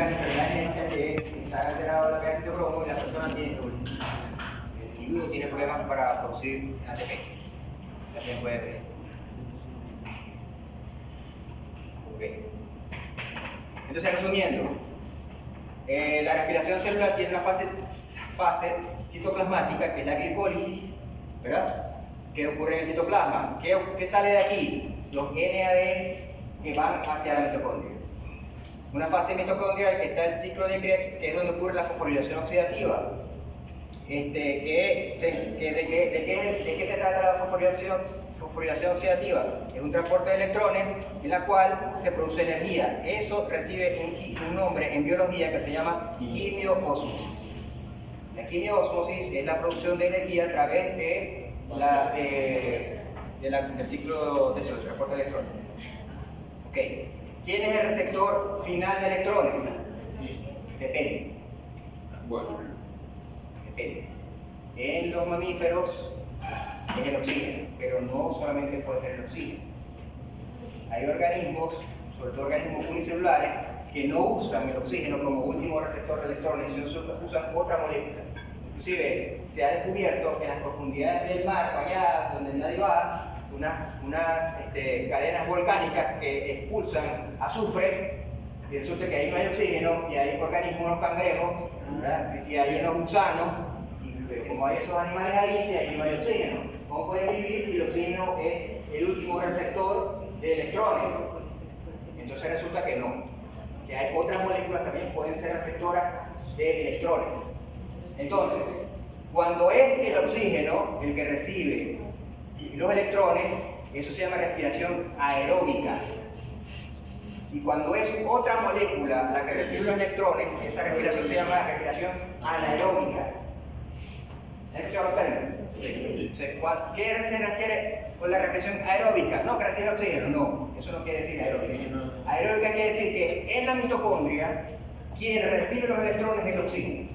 las enfermedades genéticas que están alteradas la cantidad de cromo y las personas tienen, el individuo tiene problemas para producir ATPs. También puede ver. Okay. Entonces, resumiendo, la respiración celular tiene una fase citoplasmática, que es la glicólisis, ¿verdad? ¿Qué ocurre en el citoplasma? ¿Qué sale de aquí? Los NAD que van hacia la mitocondria. Una fase mitocondrial que está el ciclo de Krebs, que es donde ocurre la fosforilación oxidativa. ¿De qué se trata la fosforilación oxidativa? Es un transporte de electrones en la cual se produce energía. Eso recibe un nombre en biología que se llama quimioósmosis. La quimioósmosis es la producción de energía a través del ciclo de transporte de electrones. Okay. ¿Quién es el receptor final de electrones? Depende. Bueno. Depende. En los mamíferos es el oxígeno, pero no solamente puede ser el oxígeno. Hay organismos, sobre todo organismos unicelulares, que no usan el oxígeno como último receptor de electrones, sino usan otra molécula. Inclusive se ha descubierto en las profundidades del mar, allá donde nadie va, unas cadenas volcánicas que expulsan azufre, y resulta que ahí no hay oxígeno, y hay organismos, unos cangrejos, ¿verdad? Y hay unos gusanos, y como hay esos animales ahí, si ahí no hay oxígeno. ¿Cómo pueden vivir si el oxígeno es el último receptor de electrones? Entonces resulta que no, que hay otras moléculas que también pueden ser receptoras de electrones. Entonces, cuando es el oxígeno el que recibe los electrones, eso se llama respiración aeróbica. Y cuando es otra molécula la que recibe los electrones, esa respiración se llama respiración anaeróbica. ¿Han escuchado los términos? Sí. ¿Qué se refiere con la respiración aeróbica? No, que recibe oxígeno. No, eso no quiere decir aeróbica. Aeróbica quiere decir que en la mitocondria, quien recibe los electrones es el oxígeno.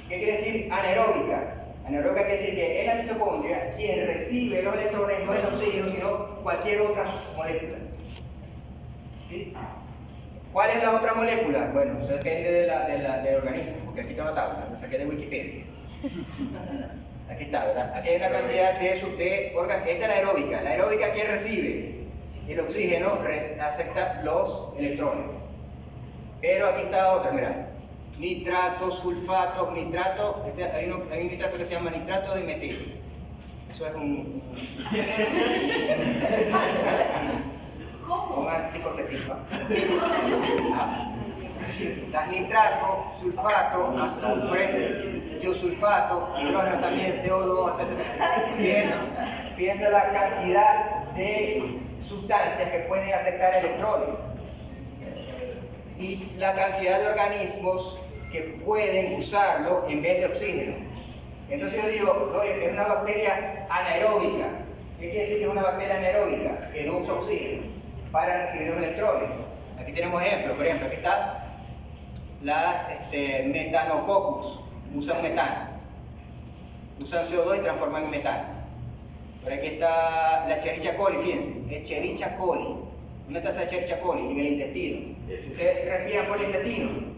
¿Qué quiere decir anaeróbica? Anaeróbica quiere decir que en la mitocondria, quien recibe los electrones no es el oxígeno, sino cualquier otra molécula. ¿Sí? ¿Cuál es la otra molécula? Bueno, eso depende del organismo, porque aquí está una tabla, la saqué de Wikipedia. Aquí está, ¿verdad? Aquí hay una cantidad de órganos. Esta es la aeróbica. La aeróbica, ¿quién recibe? El oxígeno acepta los electrones. Pero aquí está otra, mira. Nitrato, sulfato, nitrato. Hay un nitrato que se llama nitrato de metilo. Eso es un anticonceptivo. Las nitrato, sulfato, azufre, tiosulfato, hidrógeno también, CO2, etc. Fíjense la cantidad de sustancias que pueden aceptar electrones y la cantidad de organismos que pueden usarlo en vez de oxígeno. Entonces yo digo, oye, es una bacteria anaeróbica. ¿Qué quiere decir que es una bacteria anaeróbica? Que no usa oxígeno para recibir los electrones. Aquí tenemos ejemplos, por ejemplo, aquí está las Metanococcus, usan metano, usan CO2 y transforman en metano. Por aquí está la Escherichia coli, fíjense, Escherichia coli. ¿Dónde está esa Escherichia coli? En el intestino. ¿Ustedes respiran por el intestino?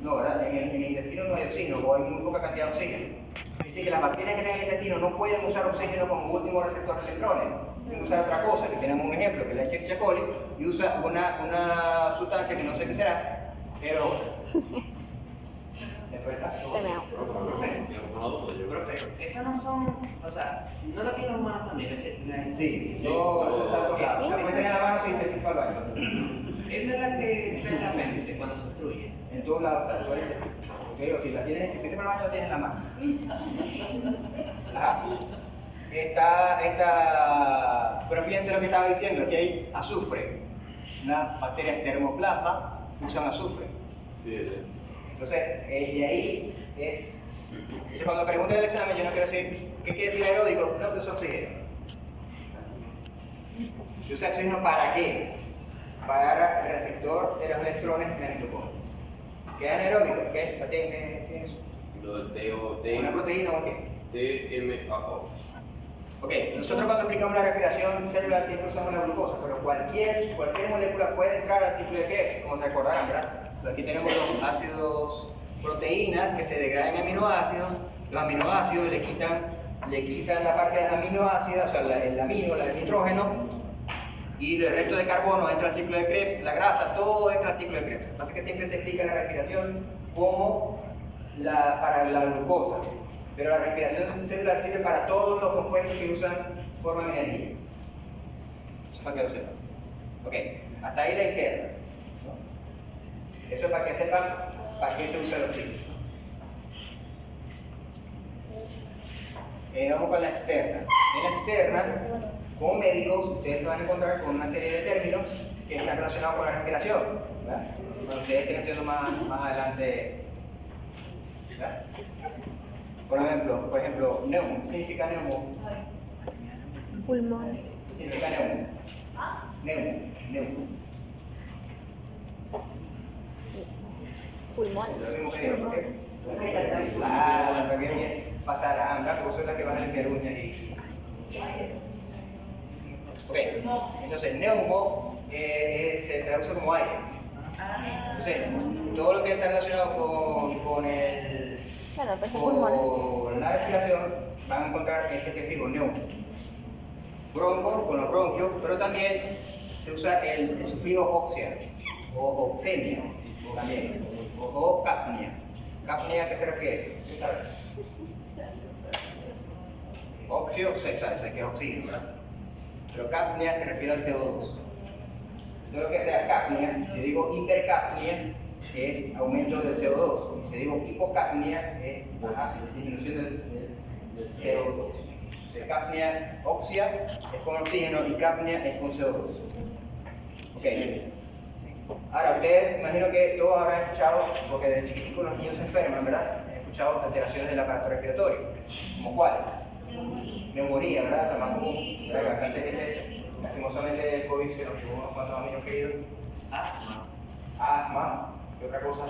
No, ¿verdad? En el intestino no hay oxígeno, o hay muy poca cantidad de oxígeno. Dice que las bacterias que están en el intestino no pueden usar oxígeno como último receptor de electrones. Pueden usar otra cosa, que tenemos un ejemplo, que es la Escherichia coli, y usa una sustancia que no sé qué será, pero... Después está. Esos no son, o sea, no lo tienen los humanos también, Sí, eso está por la pueden tener en la mano sin decir para el baño. Esa es la que está en el apéndice cuando se obstruye. En todos lados está, okay, o si la tienes, si fuiste para el baño la tienes en la mano. Ajá. Pero fíjense lo que estaba diciendo, aquí hay azufre. Las bacterias termoplasma usan azufre. Entonces, y ahí es... Entonces, cuando pregunten el examen, yo no quiero decir, ¿qué quiere decir aeróbico? No, que usa oxígeno. ¿Y usa oxígeno para qué? Para el receptor de los electrones en la mitocondria. ¿Qué es anaeróbico? ¿Qué es eso? Lo del ¿Una proteína o qué? TMAO. Ok, nosotros cuando aplicamos la respiración celular siempre usamos la glucosa, pero cualquier molécula puede entrar al ciclo de Krebs, como se recordarán, ¿verdad? Aquí tenemos los ácidos proteínas que se degradan en aminoácidos. Los aminoácidos le quitan la parte aminoácida, o sea, el amino, el nitrógeno, y el resto de carbono entra al ciclo de Krebs, la grasa, todo entra al ciclo de Krebs. Lo que pasa es que siempre se explica en la respiración como para la glucosa, pero la respiración celular sirve para todos los compuestos que usan forma de energía. Eso es para que lo sepan. Ok, hasta ahí la interna. ¿No? Eso es para que sepan para qué se usa el oxígeno. Vamos con la externa. En la externa, como médicos, ustedes se van a encontrar con una serie de términos que están relacionados con la respiración, ¿verdad? Bueno, ustedes estén estudiando más adelante, ¿verdad? Por ejemplo, neumo. ¿Qué significa neumo? Pulmones. ¿Qué significa neumo? Neumo. Pulmones. Lo mismo que digo, ¿ok? Ah, bien, pasarán, ¿verdad? Porque son las que van a limpiar uñas y... Ok, entonces neumo se traduce como aire. Entonces, todo lo que está relacionado con Claro, pues pulmones. con la respiración van a encontrar ese prefijo neumo. Bronco con los bronquios, pero también se usa el sufijo oxia o oxemia también, o capnia. ¿Capnia a qué se refiere? ¿Qué sabes? Óxido, se sabe que es oxígeno, ¿verdad? Pero capnia se refiere al CO2. Todo lo que sea capnia, si digo hipercapnia, es aumento del CO2. Y si digo hipocapnia, es disminución del CO2. O sea, capnia es oxia, es con oxígeno, y capnia es con CO2. Ok. Ahora, ustedes, imagino que todos habrán escuchado, porque desde chiquiticos los niños se enferman, ¿verdad? Han escuchado alteraciones del aparato respiratorio. ¿Como cuáles? Neumonía, ¿verdad? La más común. La bastante gente, lastimosamente, el COVID se nos llevó unos cuantos amigos queridos. Asma. ¿Qué otra cosa?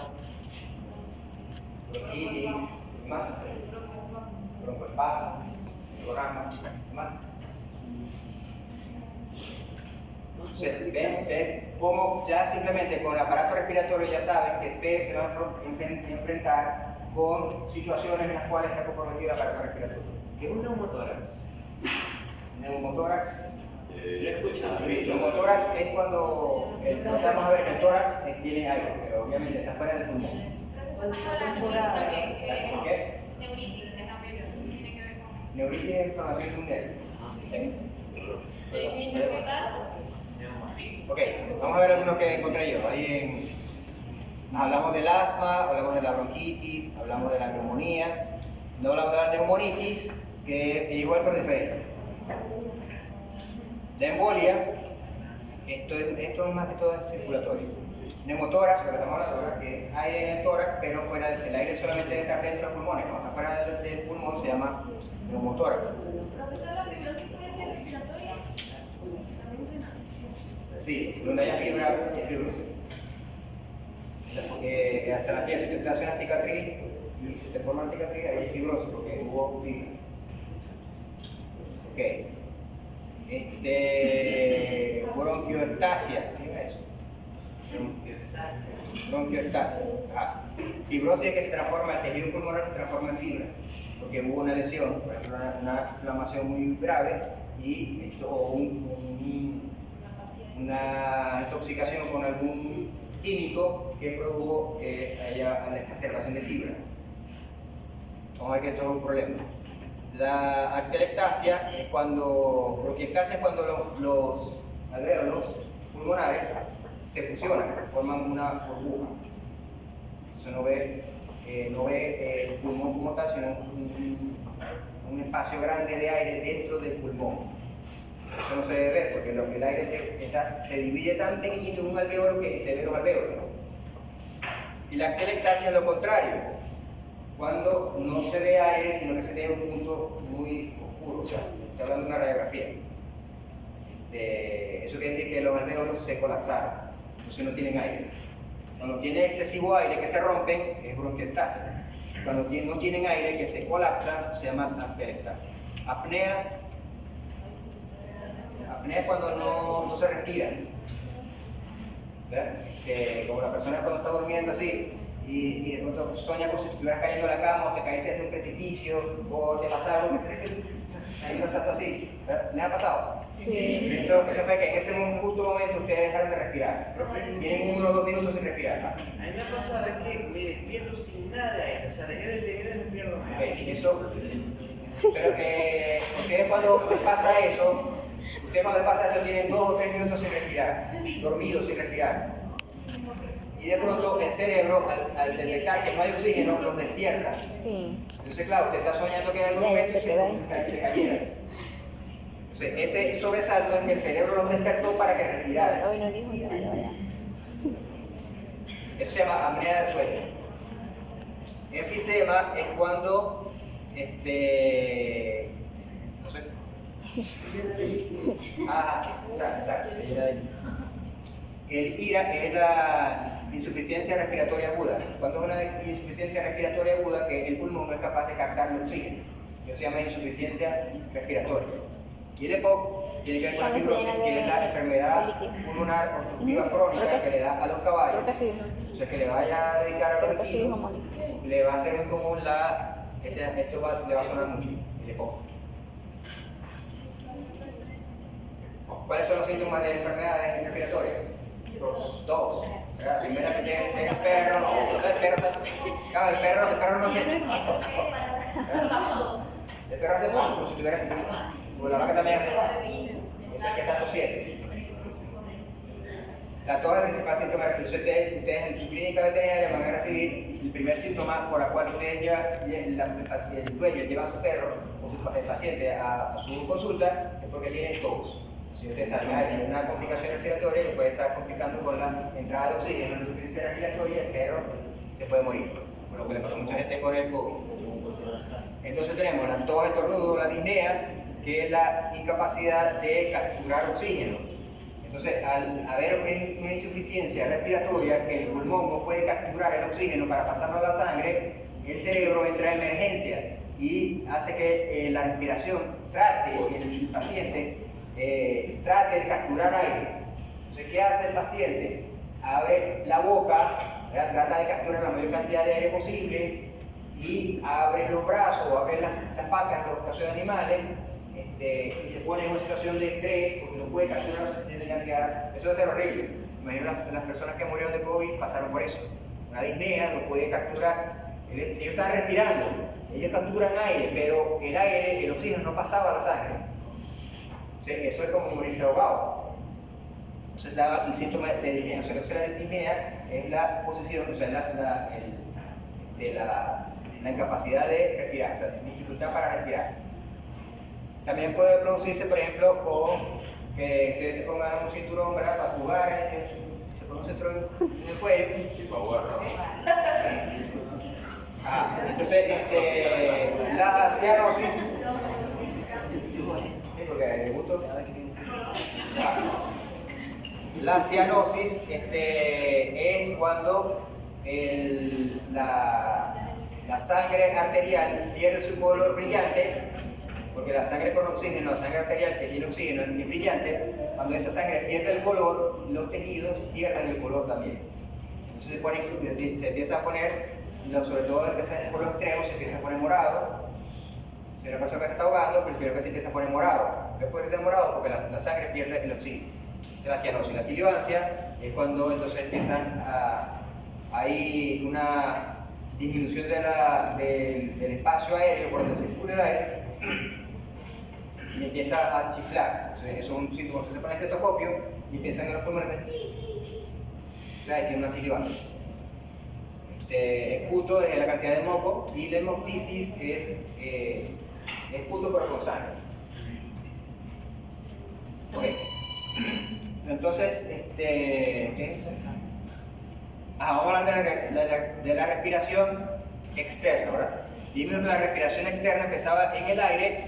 Bronquitis. ¿Qué más? Broncoespasmo. Broncoramas. ¿Qué más? Ven ustedes cómo ya simplemente con el aparato respiratorio ya saben que ustedes se van a enfrentar con situaciones en las cuales está comprometido el aparato respiratorio. ¿Qué es un neumotórax? Neumotórax. Lo he escuchado. Sí, neumotórax es cuando vamos a ver que el tórax tiene aire, pero obviamente está fuera del pulmón. ¿Qué? Neuritis, que también tiene que ver con... Neuritis es inflamación de un nervio. Ok, vamos a ver algunos que encontré yo. Hablamos del asma, hablamos de la bronquitis, hablamos de la neumonía. No hablamos de la neumonitis, que es igual pero diferente. La embolia, esto es más que todo circulatorio. Neumotórax, lo que estamos hablando ahora, que es aire en el tórax, pero fuera el aire solamente debe estar dentro de los pulmones. Cuando está fuera del pulmón se llama neumotórax. Profesor, ¿la fibrosis puede ser respiratoria? Sí, donde haya fibra, es fibrosis. Hasta la piel, si te hace una cicatriz y si te forma una cicatriz, ahí es fibrosis porque hubo fibra. Ok. Bronquioectasia, ¿qué es eso? Bronquioectasia. Fibrosis es que se transforma, el tejido pulmonar se transforma en fibra, porque hubo una lesión, por ejemplo, una inflamación muy grave y una intoxicación con algún químico que produjo la exacerbación de fibra. Vamos a ver que esto es un problema. La atelectasia es cuando, bronquiectasia es cuando los alvéolos pulmonares se fusionan, forman una burbuja. Eso no ve el pulmón como tal, sino un espacio grande de aire dentro del pulmón. Eso no se debe ver porque el aire se divide tan pequeñito en un alvéolo que ni se ve los alvéolos. Y la atelectasia es lo contrario. Cuando no se ve aire, sino que se ve un punto muy oscuro, o sea, estoy hablando de una radiografía. Eso quiere decir que los alvéolos se colapsaron, entonces no tienen aire. Cuando tiene excesivo aire que se rompen, es bronquiectasia. Cuando no tienen aire que se colapsan, se llama atelectasia. Apnea es cuando no se respiran. ¿verdad? Como la persona cuando está durmiendo así y de pronto sueña como si estuvieras cayendo a la cama o te caíste desde un precipicio o te pasa algo ahí un salto así, ¿verdad? ¿Les ha pasado? Sí. Eso fue que en ese justo momento ustedes dejaron de respirar. Tienen 1 o 2 minutos sin respirar. A mí me ha pasado es que me despierto sin nada de aire, o sea, dejé de respirar. Ok, eso. Pero ustedes cuando les pasa eso, tienen 2 o 3 minutos sin respirar, dormidos sin respirar. Y de pronto el cerebro, al detectar que no hay oxígeno, los despierta. Sí. Entonces, claro, usted está soñando que hay algún Ya, momento se queda y se cayera. Entonces, ese sobresalto es que el cerebro los despertó para que respiraran. Hoy no dijo nada, ya. Eso se llama apnea del sueño. Enfisema es cuando, no sé. Ajá, exacto. El IRA es la insuficiencia respiratoria aguda. Cuando es una insuficiencia respiratoria aguda, que el pulmón no es capaz de captar el oxígeno. Eso se llama insuficiencia respiratoria. Y el EPOC tiene que ver con la fibrosis, que es la enfermedad pulmonar obstructiva crónica que le da a los caballos. Creo que sí. O sea, que le vaya a dedicar a Creo los que sí, equinos, mamá. le va a ser muy común esto le va a sonar mucho, el EPOC. ¿Cuáles son los síntomas de enfermedades respiratorias? Dos. La primera que tiene el perro, el perro no hace. El perro hace como si tuviera. La vaca también hace. O sea, que está tosiendo. La tos es el principal síntoma. Ustedes en su clínica veterinaria van a recibir el primer síntoma por el cual ustedes el dueño lleva a su perro o el paciente a su consulta, es porque tiene tos. Si ustedes saben, hay una complicación respiratoria que puede estar complicando con la entrada de oxígeno en la insuficiencia respiratoria, el perro se puede morir, por lo que le pasó a mucha gente con el COVID. Entonces tenemos la tos, estornudo, la disnea, que es la incapacidad de capturar oxígeno. Entonces, al haber una insuficiencia respiratoria, que el pulmón no puede capturar el oxígeno para pasarlo a la sangre, el cerebro entra en emergencia y hace que la respiración el paciente trate de capturar aire. Entonces, ¿qué hace el paciente? Abre la boca, ¿verdad? Trata de capturar la mayor cantidad de aire posible y abre los brazos o abre las patas, en los casos de animales, y se pone en una situación de estrés porque no puede capturar la suficiente cantidad. Eso debe ser horrible. Imagino las personas que murieron de COVID pasaron por eso. Una disnea no puede capturar. Ellos están respirando, ellos capturan aire, pero el aire, el oxígeno no pasaba a la sangre. Eso es como morirse ahogado. Entonces el síntoma de disnea. Entonces la disnea es la posición, o sea, la incapacidad de respirar, o sea, dificultad para respirar. También puede producirse, por ejemplo, con que ustedes se pongan un cinturón, ¿verdad? Para jugar, se pone un cinturón en el cuello. Sí, para jugar. Entonces, la cianosis. La cianosis es cuando la sangre arterial pierde su color brillante, porque la sangre con oxígeno, la sangre arterial que tiene oxígeno es brillante. Cuando esa sangre pierde el color, los tejidos pierden el color también. Entonces se empieza a poner, sobre todo por los extremos, se empieza a poner morado. Si una persona que se está ahogando, prefiero que se empiece a poner morado. Después de morado porque la sangre pierde el oxígeno. Esa es la cianosis. La sibilancia es cuando entonces empiezan hay una disminución del espacio aéreo por donde circula el aire y empieza a chiflar. Entonces, eso es un síntoma. Entonces se pone el estetoscopio y empiezan en los pulmones o sea, tiene una sibilancia. Esputo es la cantidad de moco y la hemoptisis es esputo pero con sangre. Okay. Entonces, vamos a hablar de la respiración externa, ¿verdad? Vimos que la respiración externa empezaba en el aire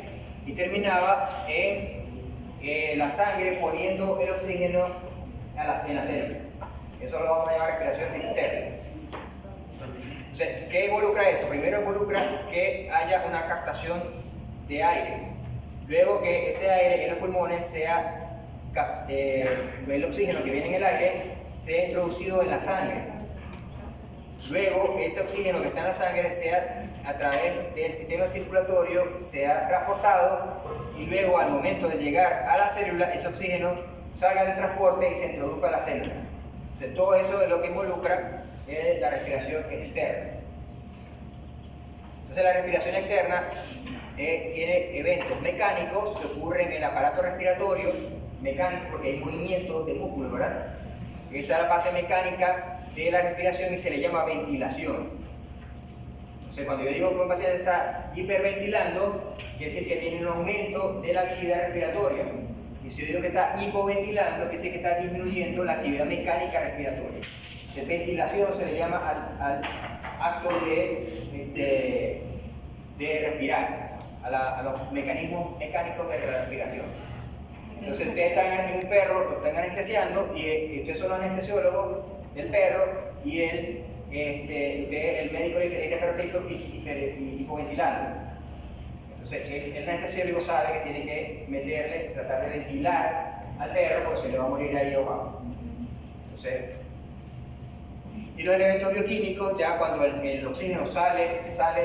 y terminaba en la sangre poniendo el oxígeno en la célula. Eso lo vamos a llamar respiración externa. Entonces, ¿qué involucra eso? Primero involucra que haya una captación de aire. Luego que ese aire en los pulmones sea el oxígeno que viene en el aire sea introducido en la sangre. Luego, ese oxígeno que está en la sangre sea a través del sistema circulatorio, sea transportado y luego al momento de llegar a la célula, ese oxígeno salga del transporte y se introduzca a la célula. Entonces, todo eso es lo que involucra la respiración externa. Entonces, la respiración externa tiene eventos mecánicos que ocurren en el aparato respiratorio, mecánico porque hay movimiento de músculo, ¿verdad? Esa es la parte mecánica de la respiración y se le llama ventilación. Entonces, cuando yo digo que un paciente está hiperventilando, quiere decir que tiene un aumento de la actividad respiratoria. Y si yo digo que está hipoventilando, quiere decir que está disminuyendo la actividad mecánica respiratoria. Entonces, ventilación se le llama al acto de respirar, a los mecanismos mecánicos de la respiración. Entonces, ustedes están en un perro, lo están anestesiando y ustedes son los anestesiólogos del perro y el médico le dice: este perro está hipoventilando. Entonces, el anestesiólogo sabe que tiene que meterle, tratar de ventilar al perro porque se le va a morir ahí ahogado. Entonces, y los elementos bioquímicos, ya cuando el oxígeno sale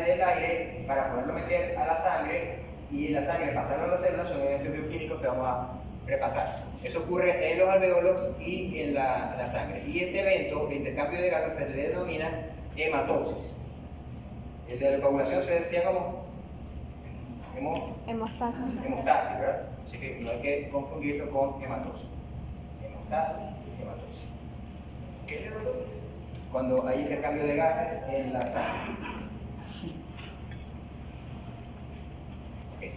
del aire para poderlo meter a la sangre y en la sangre pasarlo a las células, son elementos bioquímicos que vamos a repasar. Eso ocurre en los alveolos y en la sangre. Y este evento de intercambio de gases se le denomina hematosis. El de la coagulación se decía como hemostasis, ¿verdad? Así que no hay que confundirlo con hematosis. Hemostasis y hematosis. ¿Qué es hematosis? Cuando hay intercambio de gases en la sangre. Okay.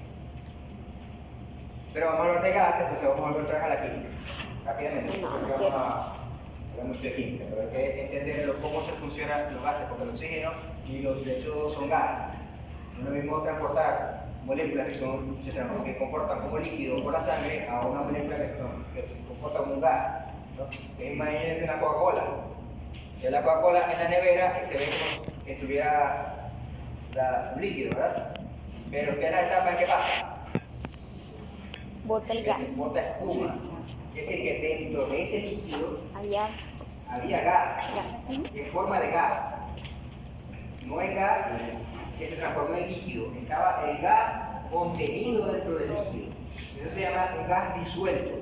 Pero vamos a hablar de gases, entonces vamos a volver otra vez a la química. Rápidamente, porque vamos a hablar mucho de química, pero hay que entender cómo se funcionan los gases, porque el oxígeno y los CO2 son gases. No es lo mismo transportar moléculas que comportan como líquido por la sangre a una molécula que se comporta como un gas, ¿no? Imagínense una Coca-Cola. La Coca-Cola en la nevera y se ve como que estuviera un líquido, ¿verdad? Pero ¿qué es la etapa en que pasa? Bota el gas. Bota espuma. Es decir, que dentro de ese líquido Había gas, en forma de gas. No es gas que se transformó en líquido, estaba el gas contenido dentro del líquido. Eso se llama un gas disuelto.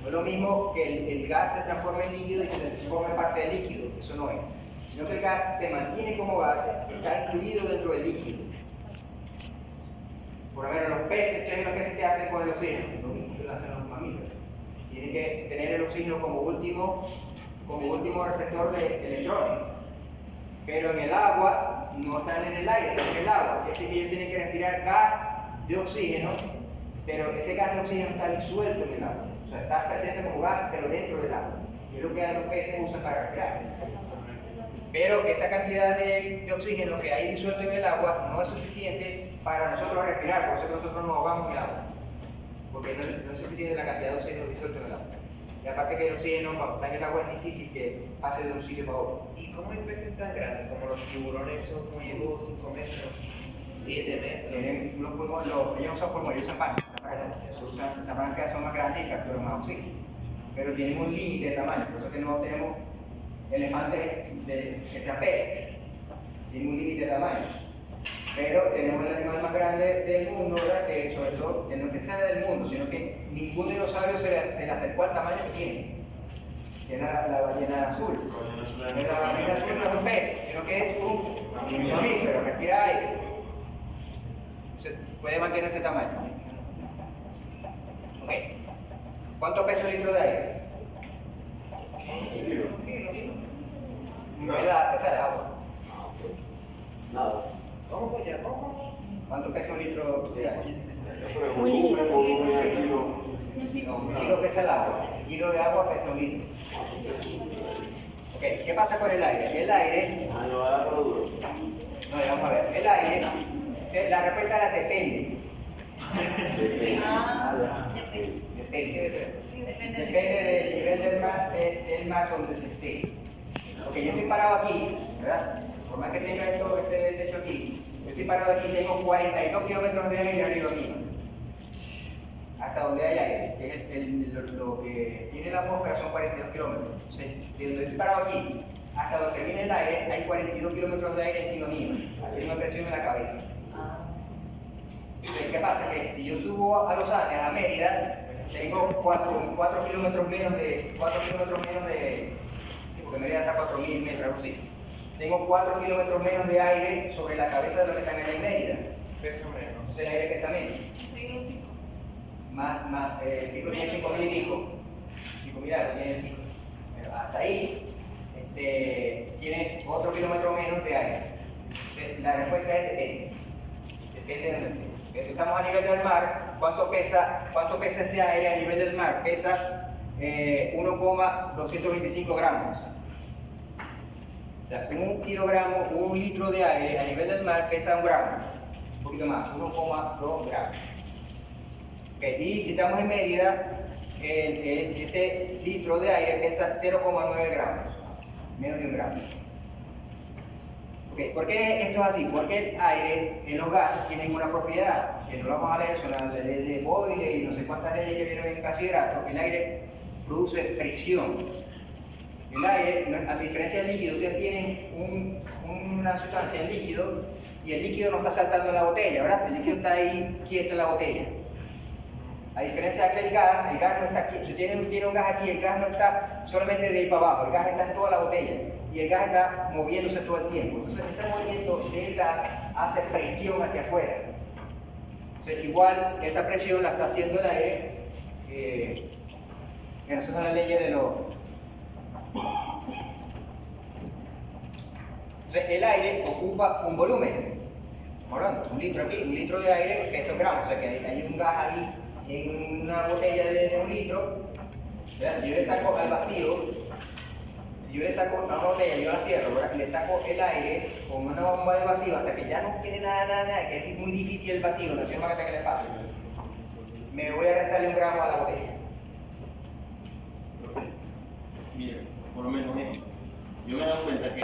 No es lo mismo que el gas se transforma en líquido y se forma parte del líquido, eso no es. Sino que el gas se mantiene como gas, está incluido dentro del líquido. Por lo menos los peces, ¿qué es lo que se hacen con el oxígeno? Lo mismo que lo hacen los mamíferos. Tienen que tener el oxígeno como último receptor de electrones. Pero en el agua no están en el aire, están en el agua. Es decir, que ellos tienen que respirar gas de oxígeno, pero ese gas de oxígeno está disuelto en el agua. O sea, está presente como gas, pero dentro del agua. Y es lo que los peces usan para respirar. Pero esa cantidad de oxígeno que hay disuelto en el agua no es suficiente para nosotros respirar, por eso que nosotros nos ahogamos en el agua. Porque no es suficiente la cantidad de oxígeno disuelto en el agua. Y aparte que el oxígeno, cuando está en el agua, es difícil que pase de un sitio para otro. ¿Y cómo hay peces tan grandes como los tiburones, esos como llegó 5 metros, 7 metros? Tienen unos pulmones, ellos no son pulmones, ellos usan páncreas. Esas páncreas son más grandes y capturan más oxígeno. Pero tienen un límite de tamaño, por eso que no tenemos elefantes que sean peces. Tienen un límite de tamaño. Pero tenemos el animal más grande del mundo, ¿verdad? Que sobre todo, que no que sea del mundo, sino que ningún dinosaurio se le acercó al tamaño que tiene. Que es la ballena azul. La ballena azul no es un pez, sino que es un mamífero, respira aire. Puede mantener ese tamaño. Ok. ¿Cuánto pesa un litro de aire? Pesa el agua. Nada. ¿Cómo pues ya? ¿Cómo? ¿Cuánto pesa un litro de agua? Un litro. No, un kilo pesa el agua. Un kilo de agua pesa un litro. Ok, ¿qué pasa con el aire? El aire. Lo va a dar duro. No, vamos a ver. El aire. La respuesta era depende. Depende. Depende del nivel del mar donde se esté. Ok, yo estoy parado aquí, ¿verdad? Por más que tenga este techo aquí, yo estoy parado aquí, tengo 42 kilómetros de aire arriba mío. hasta donde hay aire, que es lo que tiene la atmósfera son 42 kilómetros. Entonces, de donde estoy parado aquí hasta donde viene el aire, hay 42 kilómetros de aire encima mío, haciendo presión en la cabeza. Entonces, ¿qué pasa? Que si yo subo a Los Ángeles, a Mérida, tengo 4 kilómetros menos de, sí, porque Mérida está a 4.000 metros, algo así. Tengo 4 kilómetros menos de aire sobre la cabeza de los que están allá en Mérida. Pesa menos. Entonces el aire pesa menos. Sí, un pico. El pico tiene 5.000 y pico. 5.000 algo tiene el pico. Pero hasta ahí tiene otro kilómetro menos de aire. Entonces la respuesta es depende. Depende de donde esté. Estamos a nivel del mar. ¿Cuánto pesa ese aire a nivel del mar? Pesa 1,225 gramos. O sea, un kilogramo, un litro de aire a nivel del mar pesa 1 gramo. Un poquito más, 1,2 gramos. Okay, y si estamos en Mérida, ese litro de aire pesa 0,9 gramos, menos de 1 gramo. Okay, ¿por qué esto es así? Porque el aire en los gases tienen una propiedad, que no lo vamos a leer, son las leyes de Boyle y no sé cuántas leyes que vieron en bachillerato. El aire produce presión. El aire, a diferencia del líquido, ustedes tienen una sustancia en líquido y el líquido no está saltando en la botella, ¿verdad? El líquido está ahí quieto en la botella. A diferencia del gas, el gas no está quieto. Si tiene un gas aquí, el gas no está solamente de ahí para abajo, el gas está en toda la botella y el gas está moviéndose todo el tiempo. Entonces ese movimiento del gas hace presión hacia afuera. Entonces igual esa presión la está haciendo el aire, que no son las leyes de los... Entonces el aire ocupa un volumen. Estamos hablando, un litro aquí, un litro de aire pesa 1 gramo, o sea que hay un gas ahí en una botella de 1 litro. ¿Verdad? Si yo le saco al vacío, si yo le saco a una botella, yo la cierro, ¿verdad? Y le saco el aire con una bomba de vacío hasta que ya no quede nada, que es muy difícil el vacío, no sé más que tenga el espacio. Me voy a restarle 1 gramo a la botella. Mira, por lo menos esto. Yo me he dado cuenta que...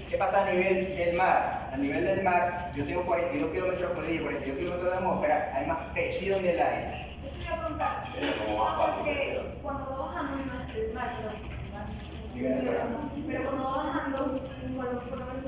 ¿Qué pasa a nivel del mar? A nivel del mar, yo tengo 42 kilómetros, como le dije, 42 kilómetros de atmósfera, hay más presión del aire. Eso iba a preguntar. Sería como más Pasa fácil, que pero- cuando va bajando el mar, Nivel del mar. pero cuando va bajando, cuando por lo menos